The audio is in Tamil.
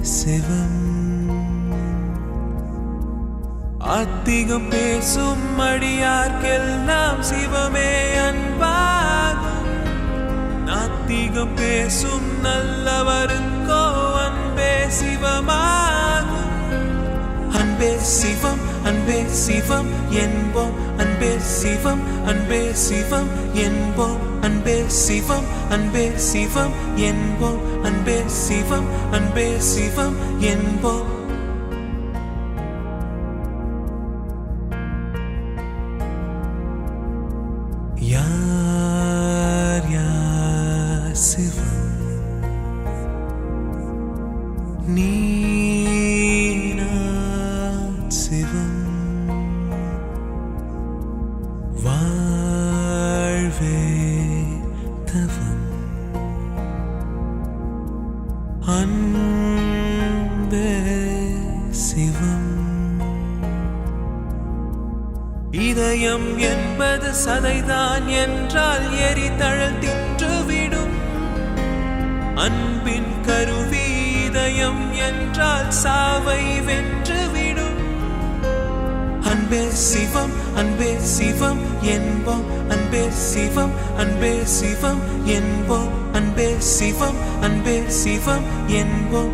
சிவம். அதிகம் பேசும் அடியார்க்கெல்லாம் சிவமே அன்பாகும். நாத்திகம் பேசும் நல்லவருக்கோ அன்பே சிவமாகும். அன்பே சிவம் அன்பே சிவம் என்போம். அன்பே சிவம் அன்பே சிவம் என்போம். அன்பே சிவம் அன்பே சிவம் என்போம். அன்பே சிவம் அன்பே சிவம் என்போம். யார் யார் சிவம்? நீ சிவம். வாழ்வே தவம். அன்பே சிவம். இதயம் என்பது சதைதான் என்றால் எரிதழல் தின்றுவிடும். அன்பின் கருவி இதயம் என்றால் சாவை வென்றுவிடும். அன்பே சிவம் அன்பே சிவம் என்போம். அன்பே சிவம் அன்பே சிவம் என்போம். அன்பே சிவம் அன்பே சிவம் என்போம்.